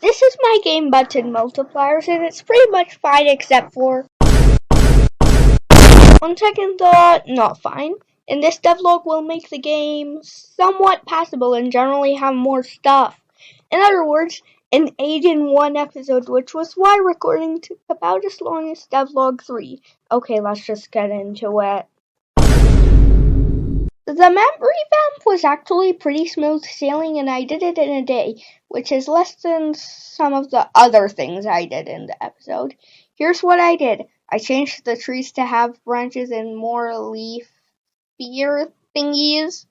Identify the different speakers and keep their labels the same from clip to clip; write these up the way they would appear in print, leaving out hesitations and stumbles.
Speaker 1: This is my game button multipliers, and it's pretty much fine except for, on second thought, not fine. In this devlog, we'll make the game somewhat passable and generally have more stuff. In other words, an 8-in-1 episode, which was why recording took about as long as Devlog 3. Okay, let's just get into it. The map revamp was actually pretty smooth sailing, and I did it in a day, which is less than some of the other things I did in the episode. Here's what I did. I changed the trees to have branches and more leafier thingies,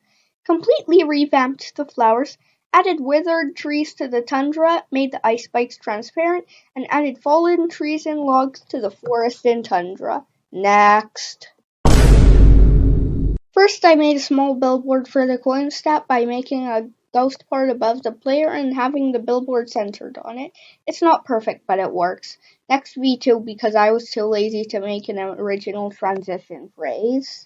Speaker 1: completely revamped the flowers, added withered trees to the tundra, made the ice spikes transparent, and added fallen trees and logs to the forest and tundra. Next. First, I made a small billboard for the coin stat by making a ghost part above the player and having the billboard centered on it. It's not perfect, but it works. Next, V2, because I was too lazy to make an original transition phrase.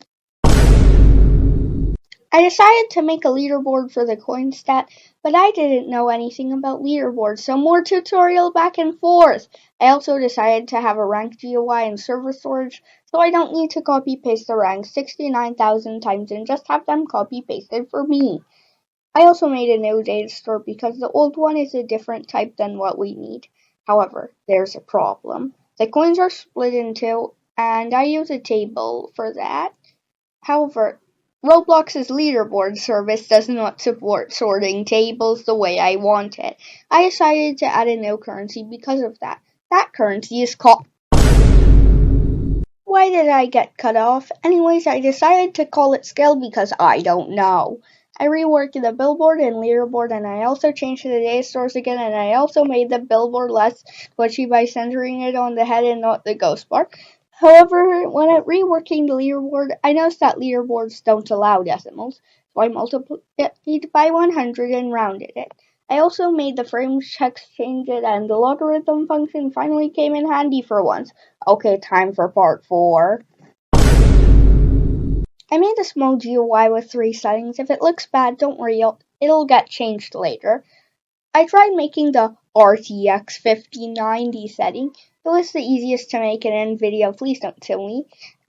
Speaker 1: I decided to make a leaderboard for the coin stat, but I didn't know anything about leaderboards, so more tutorial back and forth. I also decided to have a rank GUI and server storage, so I don't need to copy-paste the ranks 69,000 times and just have them copy-pasted for me. I also made a new data store because the old one is a different type than what we need. However, there's a problem. The coins are split in two, and I use a table for that. However, Roblox's leaderboard service does not support sorting tables the way I want it. I decided to add a new currency because of that. That currency is called... Why did I get cut off? Anyways, I decided to call it scale because I don't know. I reworked the billboard and leaderboard, and I also changed the data stores again, and I also made the billboard less glitchy by centering it on the head and not the ghost bar. However, when reworking the leaderboard, I noticed that leaderboards don't allow decimals, so I multiplied it by 100 and rounded it. I also made the frame checks change it, and the logarithm function finally came in handy for once. Okay, time for part 4. I made a small GUI with 3 settings. If it looks bad, don't worry, it'll get changed later. I tried making the RTX 5090 setting. It was the easiest to make in NVIDIA, please don't kill me,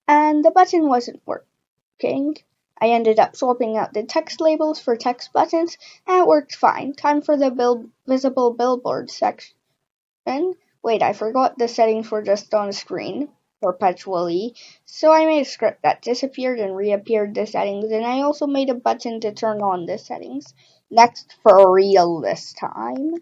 Speaker 1: and the button wasn't working. I ended up swapping out the text labels for text buttons, and it worked fine. Time for the visible billboard section. Wait, I forgot the settings were just on screen perpetually, so I made a script that disappeared and reappeared the settings, and I also made a button to turn on the settings. Next, for real this time.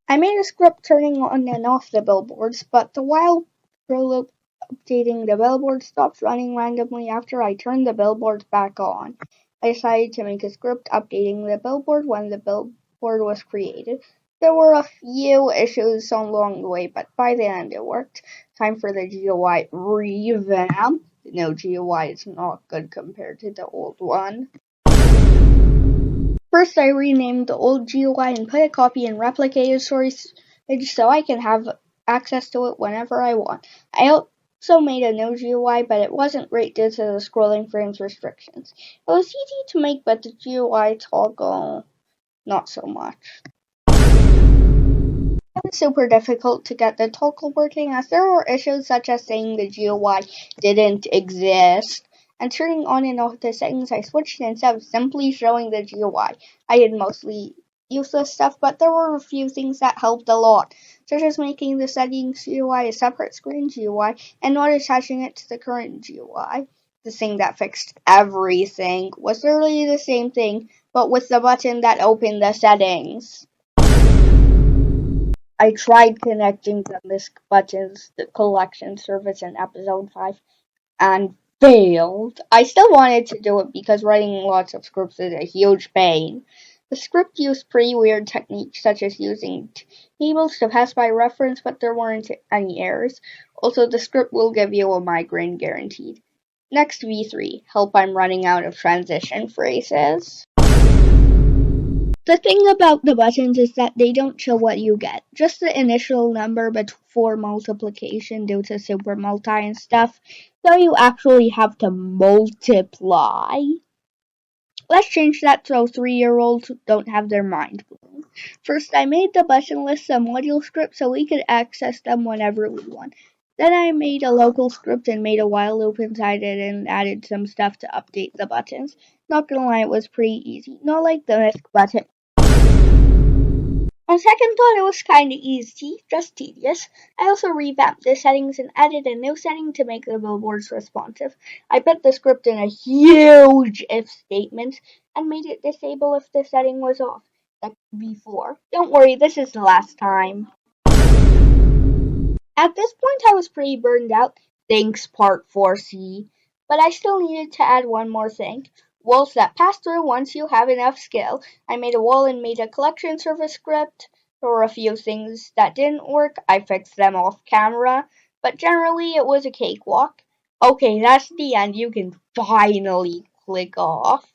Speaker 1: I made a script turning on and off the billboards, but the while updating the billboard stopped running randomly after I turned the billboards back on. I decided to make a script updating the billboard when the billboard was created. There were a few issues along the way, but by the end it worked. Time for the GUI revamp. No, GUI is not good compared to the old one. First, I renamed the old GUI and put a copy in replicated storage so I can have access to it whenever I want. I also made a new GUI, but it wasn't great due to the scrolling frames restrictions. It was easy to make, but the GUI toggle, not so much. It was super difficult to get the toggle working as there were issues such as saying the GUI didn't exist. And turning on and off the settings, I switched instead of simply showing the GUI. I did mostly useless stuff, but there were a few things that helped a lot, such as making the settings GUI a separate screen GUI and not attaching it to the current GUI. The thing that fixed everything was literally the same thing, but with the button that opened the settings. I tried connecting the Miscbuttons collection service in episode 5 and failed. I still wanted to do it because writing lots of scripts is a huge pain. The script used pretty weird techniques such as using tables to pass by reference, but there weren't any errors. Also, the script will give you a migraine guaranteed. Next, V3. Help, I'm running out of transition phrases. The thing about the buttons is that they don't show what you get, just the initial number before multiplication due to super multi and stuff, so you actually have to multiply. Let's change that so 3-year-olds don't have their mind blown. First, I made the button list a module script so we could access them whenever we want. Then I made a local script and made a while loop inside it and added some stuff to update the buttons. Not gonna lie, it was pretty easy. Not like the Miscbutton. On second thought, it was kinda easy, just tedious. I also revamped the settings and added a new setting to make the billboards responsive. I put the script in a huge if statement and made it disable if the setting was off. Like before. Don't worry, this is the last time. At this point, I was pretty burned out. Thanks, Part 4C. But I still needed to add one more thing. Walls that pass through once you have enough skill. I made a wall and made a collection service script. There were a few things that didn't work. I fixed them off camera. But generally, it was a cakewalk. Okay, that's the end. You can finally click off.